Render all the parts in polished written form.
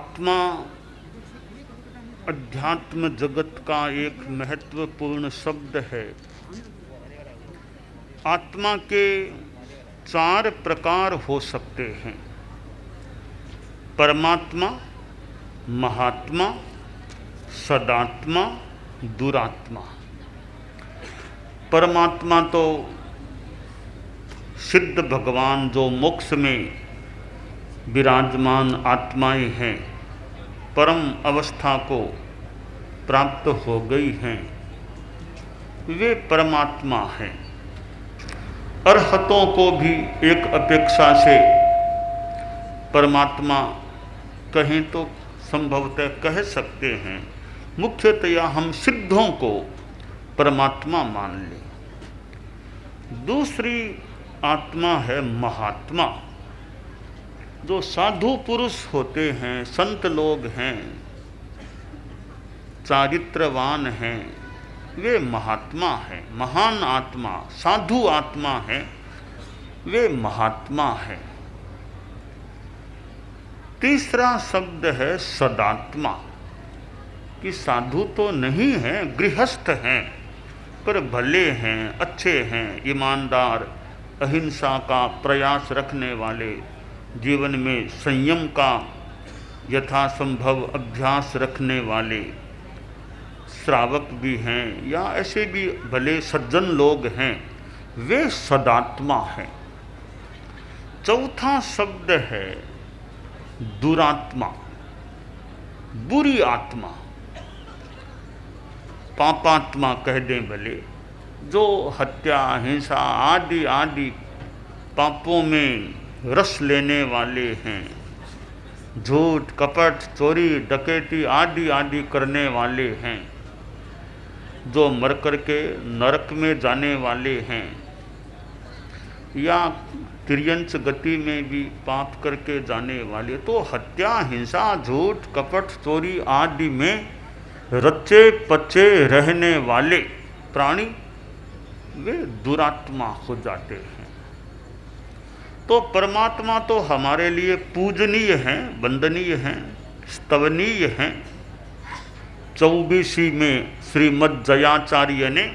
आत्मा अध्यात्म जगत का एक महत्वपूर्ण शब्द है। आत्मा के 4 प्रकार हो सकते हैं: परमात्मा, महात्मा, सदात्मा, दुरात्मा। परमात्मा तो सिद्ध भगवान जो मोक्ष में विराजमान आत्माएं हैं, परम अवस्था को प्राप्त हो गई हैं, वे परमात्मा हैं। अरहतों को भी एक अपेक्षा से परमात्मा कहें तो संभवतः कह सकते हैं। मुख्यतया हम सिद्धों को परमात्मा मान लें। दूसरी आत्मा है महात्मा। जो साधु पुरुष होते हैं, संत लोग हैं, चारित्रवान हैं, वे महात्मा हैं, महान आत्मा, साधु आत्मा है, वे महात्मा हैं। तीसरा शब्द है सदात्मा, कि साधु तो नहीं हैं, गृहस्थ हैं, पर भले हैं, अच्छे हैं, ईमानदार, अहिंसा का प्रयास रखने वाले, जीवन में संयम का यथासंभव अभ्यास रखने वाले श्रावक भी हैं, या ऐसे भी भले सज्जन लोग हैं, वे सदात्मा हैं। चौथा शब्द है दुरात्मा, बुरी आत्मा, पापात्मा कह दें भले, जो हत्या, हिंसा आदि आदि पापों में रस लेने वाले हैं, झूठ, कपट, चोरी, डकैती आदि आदि करने वाले हैं, जो मर कर के नरक में जाने वाले हैं, या तिर्यंच गति में भी पाप करके जाने वाले। तो हत्या, हिंसा, झूठ, कपट, चोरी आदि में रचे पचे रहने वाले प्राणी वे दुरात्मा हो जाते हैं। तो परमात्मा तो हमारे लिए पूजनीय हैं, वंदनीय हैं, स्तवनीय हैं। 24वीं में श्रीमद् जयाचार्य ने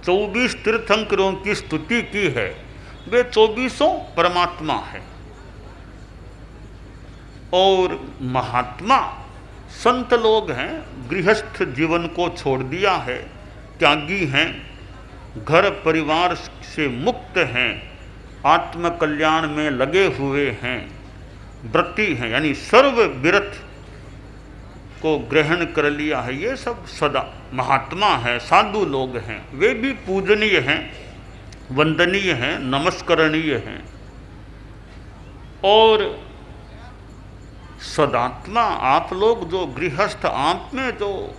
24 तीर्थंकरों की स्तुति की है। वे 24 परमात्मा है। और महात्मा संत लोग हैं, गृहस्थ जीवन को छोड़ दिया है, त्यागी हैं, घर परिवार से मुक्त हैं, आत्म कल्याण में लगे हुए हैं, व्रती हैं, यानी सर्व विरत को ग्रहण कर लिया है। ये सब सदा महात्मा है, साधु लोग हैं। वे भी पूजनीय हैं, वंदनीय हैं, नमस्करणीय हैं। और सदात्मा आप लोग जो गृहस्थ, आप में जो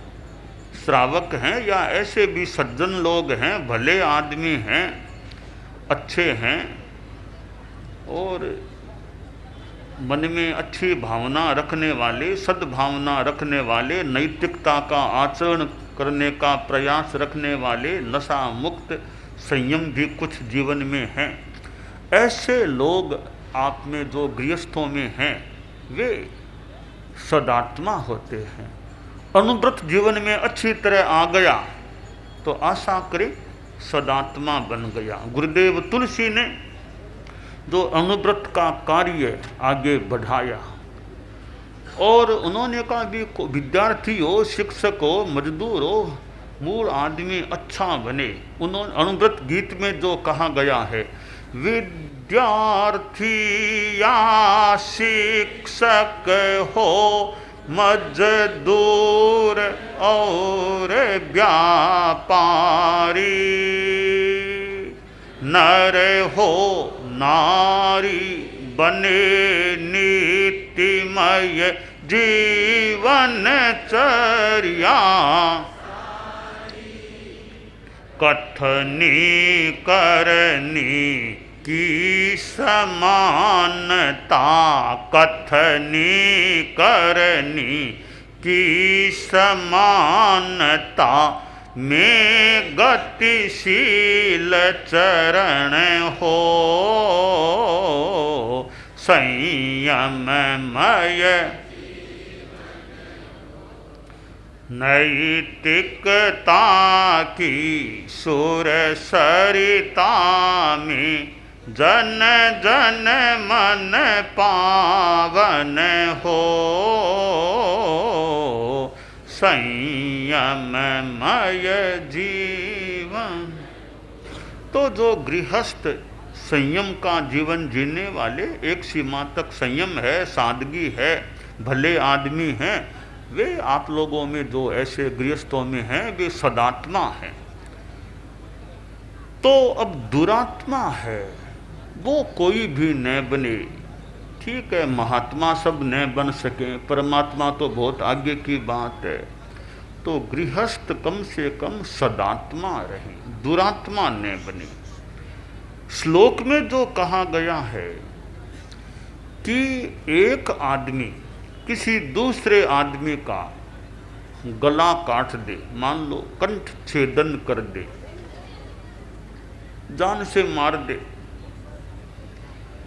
श्रावक हैं, या ऐसे भी सज्जन लोग हैं, भले आदमी हैं, अच्छे हैं, और मन में अच्छी भावना रखने वाले, सद्भावना रखने वाले, नैतिकता का आचरण करने का प्रयास रखने वाले, नशा मुक्त, संयम भी कुछ जीवन में हैं, ऐसे लोग आप में जो गृहस्थों में हैं, वे सदात्मा होते हैं। अनुव्रत जीवन में अच्छी तरह आ गया तो आशा करे सदात्मा बन गया। गुरुदेव तुलसी ने जो अनुव्रत का कार्य आगे बढ़ाया, और उन्होंने कहा भी विद्यार्थी हो, शिक्षक हो, मजदूर हो, मूल आदमी अच्छा बने। उन्होंने अनुव्रत गीत में जो कहा गया है, विद्यार्थी या शिक्षक हो, मजदूर और व्यापारी, नर हो नारी बने नीतिमय जीवन चर्या, कथनी करनी की समानता, कथनी करनी की समानता में गतिशील चरण हो, संयममय नैतिकता की सुर सरिता में जन जन मन पावन हो, संयममय जीवन। तो जो गृहस्थ संयम का जीवन जीने वाले, एक सीमा तक संयम है, सादगी है, भले आदमी हैं, वे आप लोगों में जो ऐसे गृहस्थों में हैं वे सदात्मा हैं। तो अब दुरात्मा है वो कोई भी न बने। ठीक है, महात्मा सब न बन सके, परमात्मा तो बहुत आगे की बात है। तो गृहस्थ कम से कम सदात्मा रहे, दुरात्मा न बने। श्लोक में जो कहा गया है कि एक आदमी किसी दूसरे आदमी का गला काट दे, मान लो कंठ छेदन कर दे, जान से मार दे,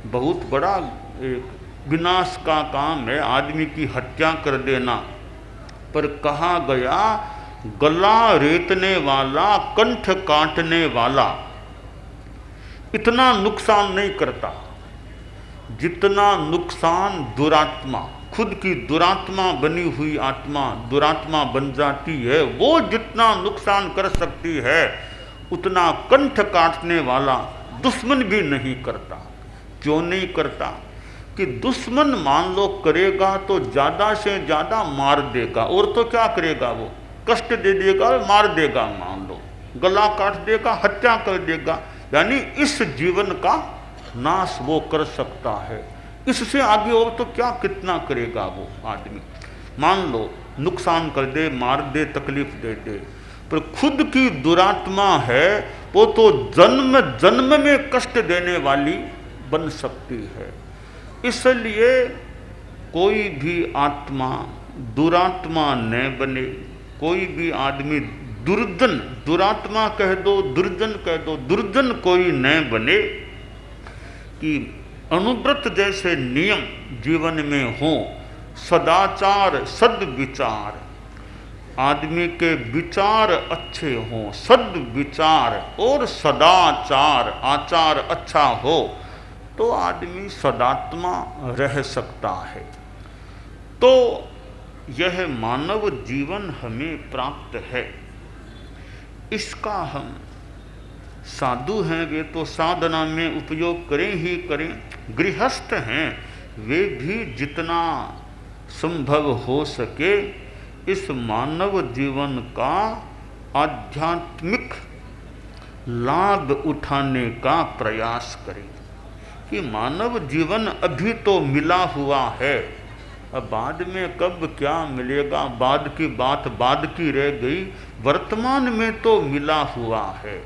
बहुत बड़ा एक विनाश का काम है आदमी की हत्या कर देना। पर कहा गया गला रेतने वाला, कंठ काटने वाला इतना नुकसान नहीं करता जितना नुकसान दुरात्मा, खुद की दुरात्मा बनी हुई आत्मा दुरात्मा बन जाती है, वो जितना नुकसान कर सकती है उतना कंठ काटने वाला दुश्मन भी नहीं करता। क्यों नहीं करता? कि दुश्मन मान लो करेगा तो ज़्यादा से ज़्यादा मार देगा, और तो क्या करेगा, वो कष्ट दे देगा, मार देगा, मान लो गला काट देगा, हत्या कर देगा, यानी इस जीवन का नाश वो कर सकता है। इससे आगे और तो क्या कितना करेगा वो आदमी। मान लो नुकसान कर दे, मार दे, तकलीफ दे दे, पर खुद की दुरात्मा है वो तो जन्म जन्म में कष्ट देने वाली बन सकती है। इसलिए कोई भी आत्मा दुरात्मा न बने, कोई भी आदमी दुर्जन, दुरात्मा कह दो, दुर्जन कह दो, दुर्जन कोई न बने। कि अनुव्रत जैसे नियम जीवन में हो, सदाचार सद्विचार, आदमी के विचार अच्छे हों, सद्विचार और सदाचार, आचार अच्छा हो तो आदमी सदात्मा रह सकता है। तो यह मानव जीवन हमें प्राप्त है, इसका हम साधु हैं वे तो साधना में उपयोग करें ही करें, गृहस्थ हैं वे भी जितना संभव हो सके इस मानव जीवन का आध्यात्मिक लाभ उठाने का प्रयास करें। कि मानव जीवन अभी तो मिला हुआ है, अब बाद में कब क्या मिलेगा, बाद की बात बाद की रह गई, वर्तमान में तो मिला हुआ है।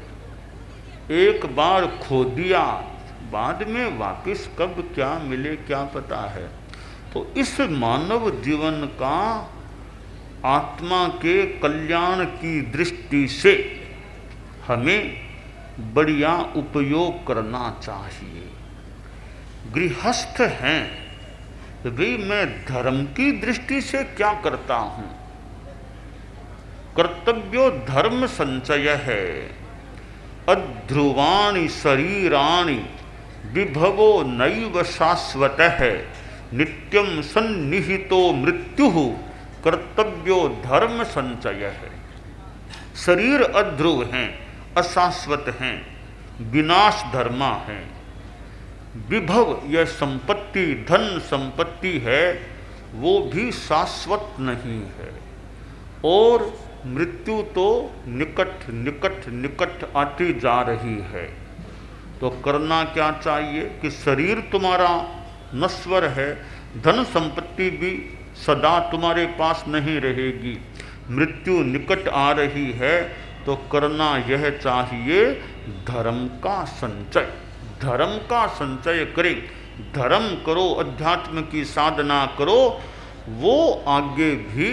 एक बार खो दिया, बाद में वापस कब क्या मिले क्या पता है। तो इस मानव जीवन का आत्मा के कल्याण की दृष्टि से हमें बढ़िया उपयोग करना चाहिए। गृहस्थ हैं भी मैं धर्म की दृष्टि से क्या करता हूँ, कर्तव्यो धर्म संचय है, अध्रुवाणि शरीराणि विभवो नैव शाश्वत है, नित्यम सन्निहितो मृत्यु कर्तव्यो धर्म संचय है। शरीर अध्रुव हैं, अशाश्वत हैं, विनाश धर्मा हैं। विभव यह संपत्ति, धन संपत्ति है, वो भी शाश्वत नहीं है, और मृत्यु तो निकट निकट निकट आती जा रही है। तो करना क्या चाहिए कि शरीर तुम्हारा नश्वर है, धन संपत्ति भी सदा तुम्हारे पास नहीं रहेगी, मृत्यु निकट आ रही है, तो करना यह चाहिए धर्म का संचय। धर्म का संचय करें, धर्म करो, अध्यात्म की साधना करो, वो आगे भी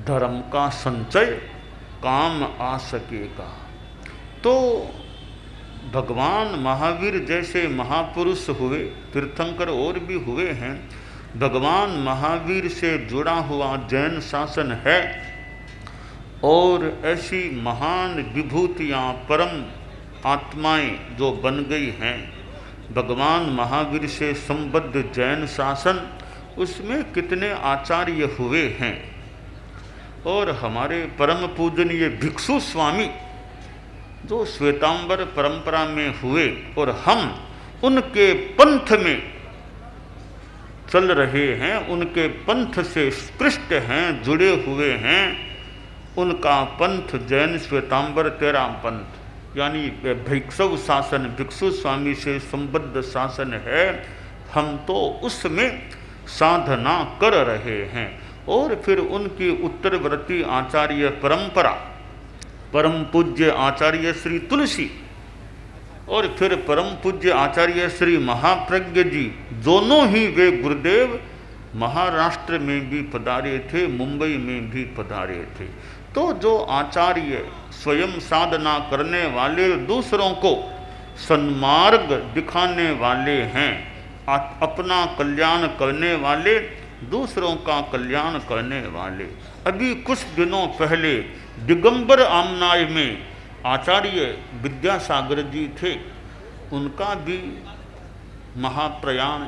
धर्म का संचय काम आ सकेगा। तो भगवान महावीर जैसे महापुरुष हुए, तीर्थंकर और भी हुए हैं। भगवान महावीर से जुड़ा हुआ जैन शासन है, और ऐसी महान विभूतियाँ, परम आत्माएं जो बन गई हैं, भगवान महावीर से संबद्ध जैन शासन, उसमें कितने आचार्य हुए हैं। और हमारे परम पूजनीय भिक्षु स्वामी जो श्वेतांबर परंपरा में हुए और हम उनके पंथ में चल रहे हैं, उनके पंथ से स्पृष्ट हैं, जुड़े हुए हैं। उनका पंथ जैन श्वेतांबर 13 पंथ यानी भिक्षु शासन, भिक्षु स्वामी से संबद्ध शासन है। हम तो उसमें साधना कर रहे हैं। और फिर उनकी उत्तरवर्ती आचार्य परंपरा, परम पूज्य आचार्य श्री तुलसी और फिर परम पूज्य आचार्य श्री महाप्रज्ञ जी, दोनों ही वे गुरुदेव महाराष्ट्र में भी पधारे थे, मुंबई में भी पधारे थे। तो जो आचार्य स्वयं साधना करने वाले, दूसरों को सन्मार्ग दिखाने वाले हैं, अपना कल्याण करने वाले, दूसरों का कल्याण करने वाले। अभी कुछ दिनों पहले दिगंबर आमनाय में आचार्य विद्यासागर जी थे, उनका भी महाप्रयाण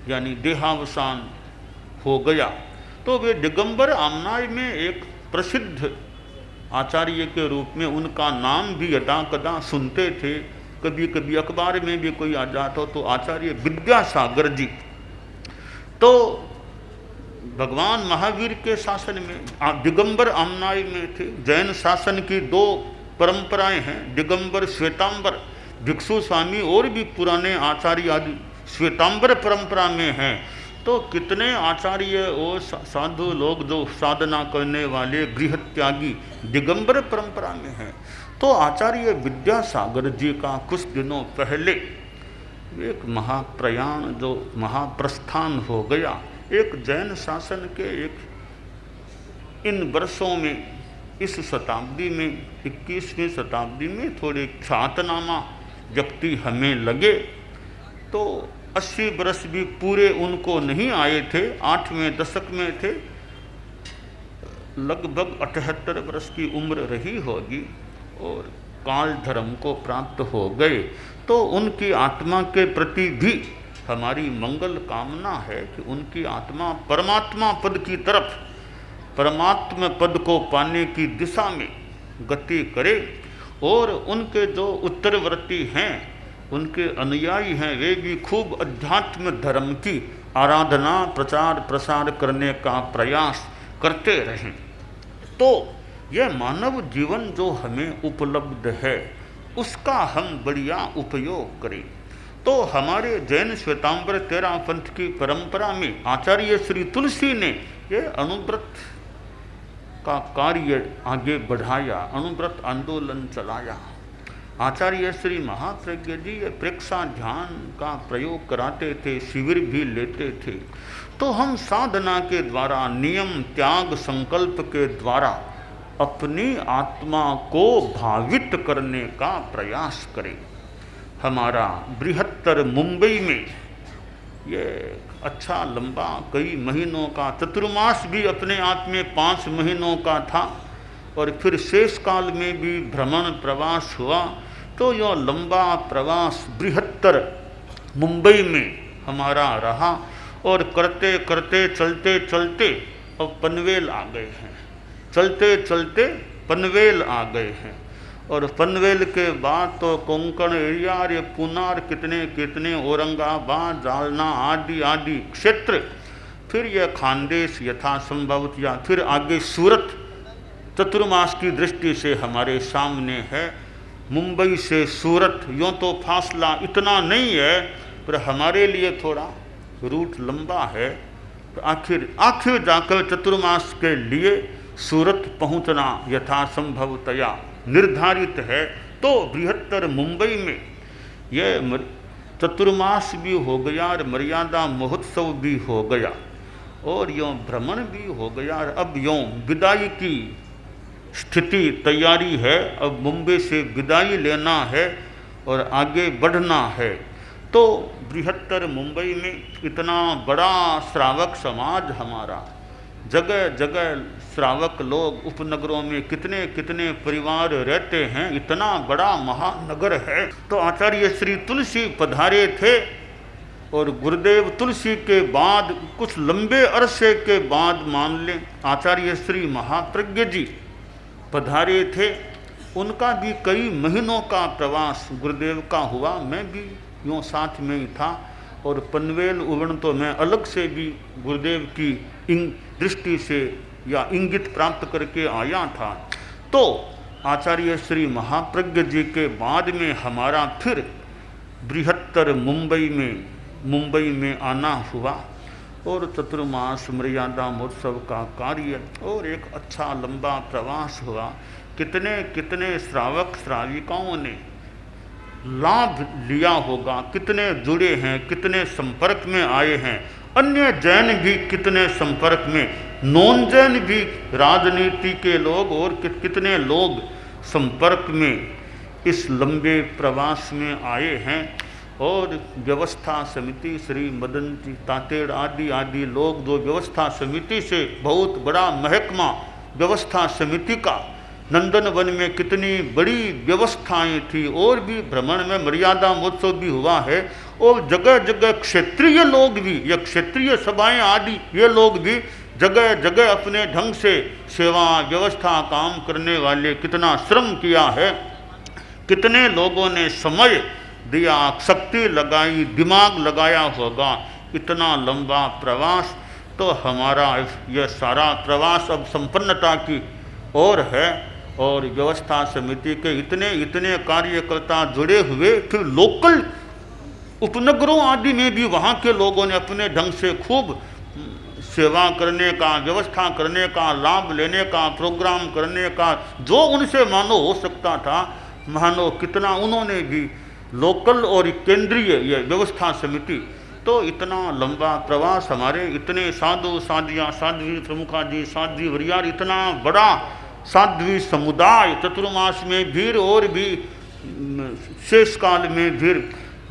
यानी देहावसान हो गया। तो वे दिगंबर आमनाय में एक प्रसिद्ध आचार्य के रूप में उनका नाम भी यदा कदा सुनते थे। कभी कभी अखबार में भी कोई आ जाता हो तो आचार्य विद्यासागर जी। तो भगवान महावीर के शासन में दिगंबर आमनाय में थे। जैन शासन की 2 परंपराएं हैं, दिगंबर श्वेतांबर। भिक्षु स्वामी और भी पुराने आचार्य आदि श्वेतांबर परंपरा में हैं। तो कितने आचार्य और साधु लोग जो साधना करने वाले गृह त्यागी दिगंबर परंपरा में हैं। तो आचार्य विद्यासागर जी का कुछ दिनों पहले एक महाप्रयाण, जो महाप्रस्थान हो गया, एक जैन शासन के एक इन वर्षों में, इस शताब्दी में, 21वीं शताब्दी में थोड़े ख्यातनामा व्यक्ति हमें लगे। तो 80 वर्ष भी पूरे उनको नहीं आए थे, 8वें दशक में थे, लगभग 78 वर्ष की उम्र रही होगी और काल धर्म को प्राप्त हो गए। तो उनकी आत्मा के प्रति भी हमारी मंगल कामना है कि उनकी आत्मा परमात्मा पद की तरफ, परमात्मा पद को पाने की दिशा में गति करे। और उनके जो उत्तरवर्ती हैं, उनके अनुयायी हैं, वे भी खूब अध्यात्म धर्म की आराधना, प्रचार प्रसार करने का प्रयास करते रहें। तो यह मानव जीवन जो हमें उपलब्ध है, उसका हम बढ़िया उपयोग करें। तो हमारे जैन श्वेतांबर 13 पंथ की परंपरा में आचार्य श्री तुलसी ने यह अनुव्रत का कार्य आगे बढ़ाया, अनुव्रत आंदोलन चलाया। आचार्य श्री महाप्रज्ञ जी ये प्रेक्षा ध्यान का प्रयोग कराते थे, शिविर भी लेते थे। तो हम साधना के द्वारा, नियम त्याग संकल्प के द्वारा अपनी आत्मा को भावित करने का प्रयास करें। हमारा बृहत्तर मुंबई में ये अच्छा लंबा कई महीनों का चतुर्मास भी अपने आप में 5 महीनों का था और फिर शेष काल में भी भ्रमण प्रवास हुआ। तो यह लंबा प्रवास बृहत्तर मुंबई में हमारा रहा और करते करते चलते चलते अब पनवेल आ गए हैं, चलते चलते पनवेल आ गए हैं। और पनवेल के बाद तो कोंकण एरिया, ये पुनार, कितने कितने औरंगाबाद, जालना आदि आदि क्षेत्र, फिर यह खानदेश यथासंभव, या फिर आगे सूरत चतुर्मास की दृष्टि से हमारे सामने है। मुंबई से सूरत यूँ तो फासला इतना नहीं है, पर हमारे लिए थोड़ा रूट लंबा है। तो आखिर जाकर चतुर्मास के लिए सूरत पहुंचना यथासंभवतया निर्धारित है। तो बृहत्तर मुंबई में यह चतुर्मास भी हो गया और मर्यादा महोत्सव भी हो गया और यों भ्रमण भी हो गया। और अब यों विदाई की स्थिति तैयारी है। अब मुंबई से विदाई लेना है और आगे बढ़ना है। तो बृहत्तर मुंबई में इतना बड़ा श्रावक समाज हमारा, जगह जगह श्रावक लोग, उपनगरों में कितने कितने परिवार रहते हैं, इतना बड़ा महानगर है। तो आचार्य श्री तुलसी पधारे थे और गुरुदेव तुलसी के बाद कुछ लंबे अरसे के बाद मान लें आचार्य श्री महाप्रज्ञ जी पधारे थे। उनका भी कई महीनों का प्रवास गुरुदेव का हुआ। मैं भी यूँ साथ में ही था और पनवेल उगण तो मैं अलग से भी गुरुदेव की दृष्टि से या इंगित प्राप्त करके आया था। तो आचार्य श्री महाप्रज्ञ जी के बाद में हमारा फिर बृहत्तर मुंबई में आना हुआ और चतुर्मास मर्यादा महोत्सव का कार्य और एक अच्छा लंबा प्रवास हुआ। कितने कितने श्रावक श्राविकाओं ने लाभ लिया होगा, कितने जुड़े हैं, कितने संपर्क में आए हैं। अन्य जैन भी कितने संपर्क में, नॉन जैन भी, राजनीति के लोग और कितने लोग संपर्क में इस लंबे प्रवास में आए हैं। और व्यवस्था समिति श्री मदन जी तातेड़ आदि लोग जो व्यवस्था समिति से बहुत बड़ा महकमा व्यवस्था समिति का, नंदन वन में कितनी बड़ी व्यवस्थाएं थी और भी भ्रमण में मर्यादा महोत्सव भी हुआ है और जगह जगह क्षेत्रीय लोग भी, या क्षेत्रीय सभाएं आदि ये लोग भी जगह जगह अपने ढंग से सेवा व्यवस्था काम करने वाले कितना श्रम किया है, कितने लोगों ने समय दिया, शक्ति लगाई, दिमाग लगाया होगा। इतना लंबा प्रवास, तो हमारा यह सारा प्रवास अब संपन्नता की ओर है और व्यवस्था समिति के इतने इतने कार्यकर्ता जुड़े हुए। फिर लोकल उपनगरों आदि में भी वहाँ के लोगों ने अपने ढंग से खूब सेवा करने का, व्यवस्था करने का, लाभ लेने का, प्रोग्राम करने का, जो उनसे मानो हो सकता था, मानो कितना उन्होंने भी लोकल और केंद्रीय ये व्यवस्था समिति। तो इतना लंबा प्रवास, हमारे इतने साधु साधियाँ, साध्वी प्रमुखा जी, साध्वी वरियार, इतना बड़ा साध्वी समुदाय चतुर्मास में भीड़ और भी शेष काल में भीड़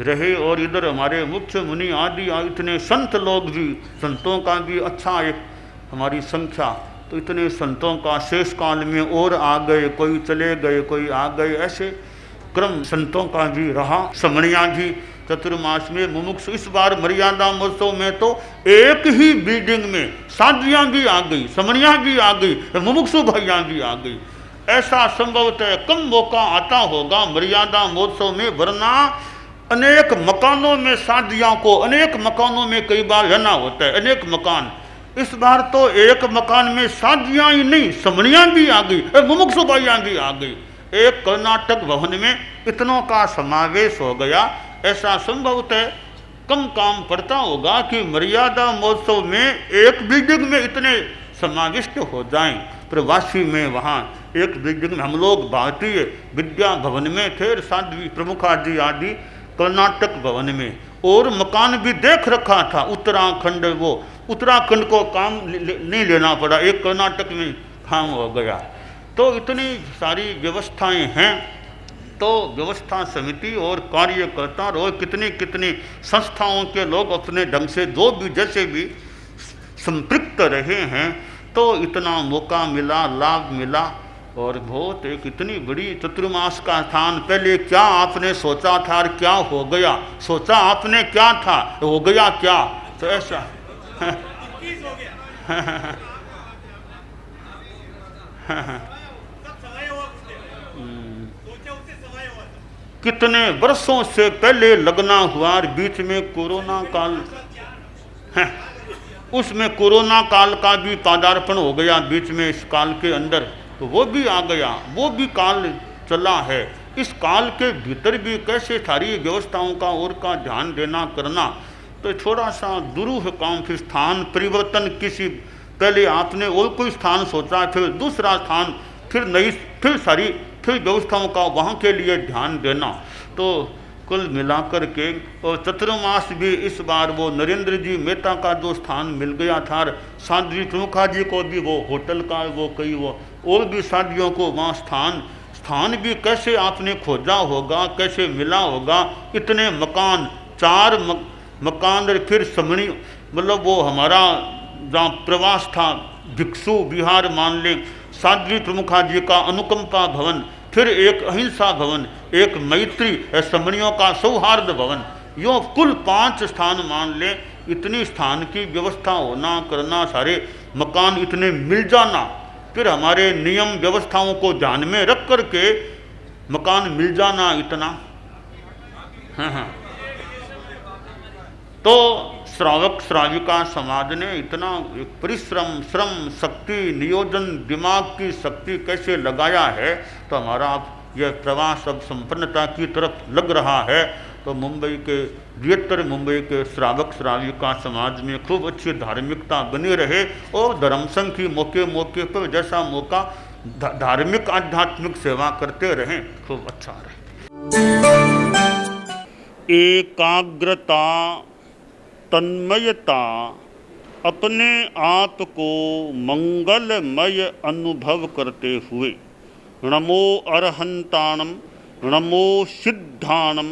रहे। और इधर हमारे मुख्य मुनि आदि इतने संत लोग भी, संतों का भी अच्छा एक हमारी संख्या, तो इतने संतों का शेष काल में और आ गए, कोई चले गए, कोई आ गए, ऐसे क्रम संतों का भी रहा। समणियाँ भी चतुर्मास में मुमुक्षु, इस बार मर्यादा महोत्सव में तो एक ही बिल्डिंग में साध्वियाँ भी आ गई, समणियाँ भी आ गई, मुमुक्षु भैया भी आ गई। ऐसा संभवतः कम मौका आता होगा मर्यादा महोत्सव में, वरना अनेक मकानों में साध्वियों को, अनेक मकानों में कई बार रहना होता है, अनेक मकान। इस बार तो एक मकान में साध्वियाँ ही नहीं, समणियाँ भी आ गई, मुमुक्षु भैया भी आ गई। एक कर्नाटक भवन में इतनों का समावेश हो गया। ऐसा संभवतः कम काम पड़ता होगा कि मर्यादा महोत्सव में एक बिल्डिंग में इतने समाविष्ट हो जाएं। प्रवासी में वहाँ एक बिल्डिंग में हम लोग भारतीय विद्या भवन में थे, साध्वी प्रमुखा जी आदि कर्नाटक भवन में, और मकान भी देख रखा था उत्तराखंड, वो उत्तराखंड को काम नहीं लेना पड़ा, एक कर्नाटक में काम हो गया। तो इतनी सारी व्यवस्थाएं हैं। तो व्यवस्था समिति और कार्यकर्ता और कितनी कितनी संस्थाओं के लोग अपने ढंग से जो भी जैसे भी संपृक्त रहे हैं, तो इतना मौका मिला, लाभ मिला। और बहुत एक इतनी बड़ी चतुर्मास का स्थान, पहले क्या आपने सोचा था और क्या हो गया, सोचा आपने क्या था, हो गया क्या, तो ऐसा कितने वर्षों से पहले लगना हुआ और बीच में कोरोना काल है, उसमें कोरोना काल का भी पदार्पण हो गया बीच में, इस काल के अंदर तो वो भी आ गया, वो भी काल चला है। इस काल के भीतर भी कैसे सारी व्यवस्थाओं का और का ध्यान देना करना, तो थोड़ा सा दुरूह काम। फिर स्थान परिवर्तन, किसी पहले आपने और कोई स्थान सोचा, फिर दूसरा स्थान, फिर नई, फिर व्यवस्थाओं का वहाँ के लिए ध्यान देना। तो कुल मिलाकर के और चतुर्मास भी इस बार वो नरेंद्र जी मेहता का जो स्थान मिल गया था, साध्वी प्रमुखा जी को भी वो होटल का वो कई वो और भी साध्वियों को वहाँ स्थान भी कैसे आपने खोजा होगा, कैसे मिला होगा। इतने मकान, 4 मकान, फिर समणी, मतलब वो हमारा जहाँ प्रवास था, भिक्षु विहार मान लें, साध्वी प्रमुखा जी का अनुकंपा भवन, फिर एक अहिंसा भवन, एक मैत्री समणियों का सौहार्द भवन, यो कुल 5 स्थान मान लें। इतनी स्थान की व्यवस्था होना करना, सारे मकान इतने मिल जाना, फिर हमारे नियम व्यवस्थाओं को ध्यान में रख करके मकान मिल जाना इतना। हाँ। तो श्रावक श्राविका समाज ने इतना परिश्रम, श्रम, शक्ति, नियोजन, दिमाग की शक्ति कैसे लगाया है, तो हमारा यह प्रवास अब संपन्नता की तरफ लग रहा है। तो मुंबई के, बृहत्तर मुंबई के श्रावक श्राविका समाज में खूब अच्छी धार्मिकता बनी रहे और धर्म संघ की मौके मौके पर जैसा मौका धार्मिक आध्यात्मिक सेवा करते रहें, खूब अच्छा रहे। एकाग्रता, तन्मयता, अपने आप को मंगलमय अनुभव करते हुए नमो अरहंताणम, नमो सिद्धाणम,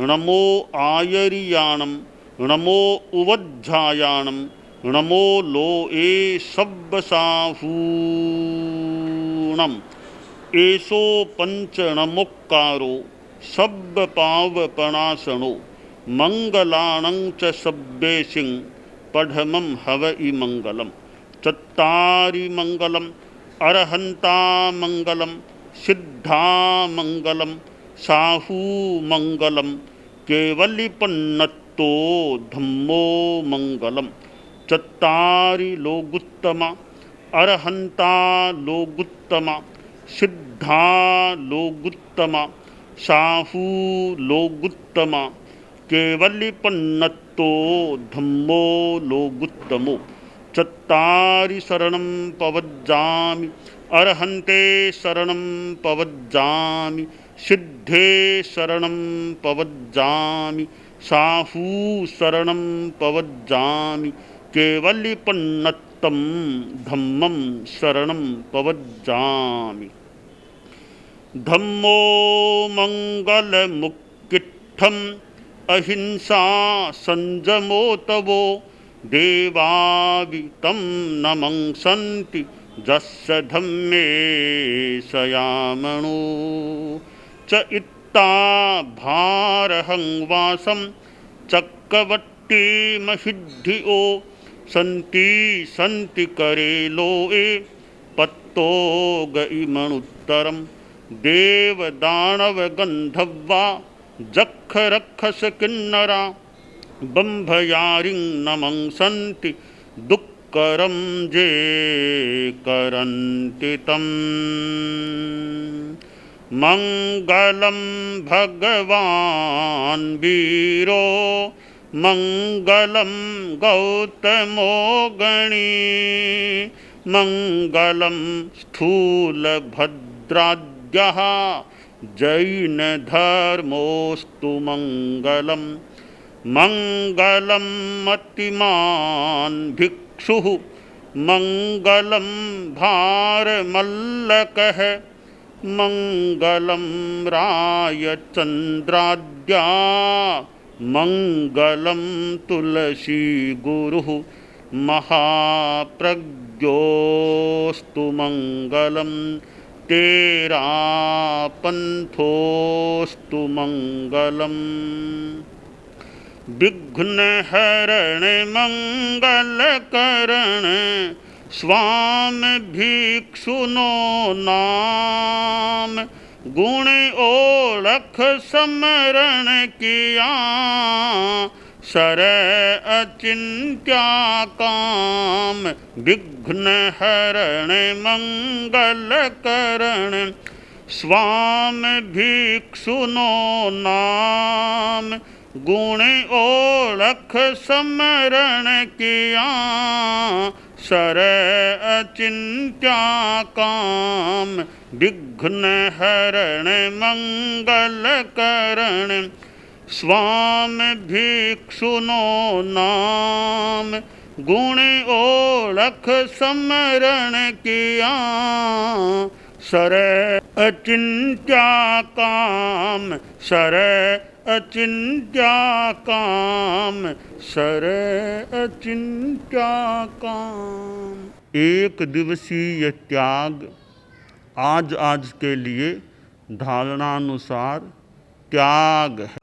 नमो आयरियाणम, नमो उवज्झायाणम, नमो लोए सब्बसाहूणम, एसो पंचणमुक्कारो सब्ब पावपणासनो, मंगलाणं च सब्बेसिं पढ़मं हवइ मंगलम। चत्तारि मंगलम, अरहंता मंगलम, सिद्धा मंगलम, साहू मंगलम, केवलिपन्नत्तो धम्मो मंगलम। चत्तारि लोगुत्तमा, अरहंता लोगुत्तमा, सिद्धा लोगुत्तमा, साहू लोगुत्तमा, केवलिपन्नत्तो धम्मो लोगुत्तमो। चत्तारि शरणं पवज्जामि, अरहन्ते शरणं पवज्जामि, सिद्धे शरणं पवज्जामि, साहू शरणं पवज्जामि, केवलिपन्नत्तं धम्मं शरणं पवज्जामि। धम्मो मंगलमुक्किट्ठम्, अहिंसा संजमो तवो, देवावितं नमंसन्ति जस्य धम्मे सयामणो। च इत्ता भारहं वासं चक्रवट्टिमहिद्धियो, सन्ति सन्ति करे लोए पत्तो गइमणुत्तरम। देवदानव गंधर्वा जख रक्षस किन्नरा, बंभयारिं नमंसन्ति दुक्करं जे करन्ति तम्। मंगलम भगवान वीरो, मंगलम गौतमो गणी, मंगलम स्थूलभद्राद्यः जैन धर्मोस्तु मंगलम। मंगलम मतिमान भिक्षुः, मंगलम भारमल्लकः, मंगलम रायचंद्राद्या, मंगलम तुलसी गुरुः, महाप्रज्ञोस्तु मंगलम। तेरा पंथोस्तु मंगलम। विघ्न हरण मंगल करण, स्वामी भिक्षुनो नाम। गुण ओळख समरण किया, सर अचिंत्या काम। विघ्न हरण मंगल करण, स्वामी भिक्षुनो नाम। गुण ओळख समरण किया, सर अचिंत्या काम। विघ्न हरण मंगल करण, स्वामी भिक्षुनो नाम। गुण ओळख समरण किया, सर अचिंत्या काम सरे, अचिंत्या काम सरे, अचिंत्या काम। एक दिवसीय त्याग आज आज के लिए धारणानुसार त्याग है।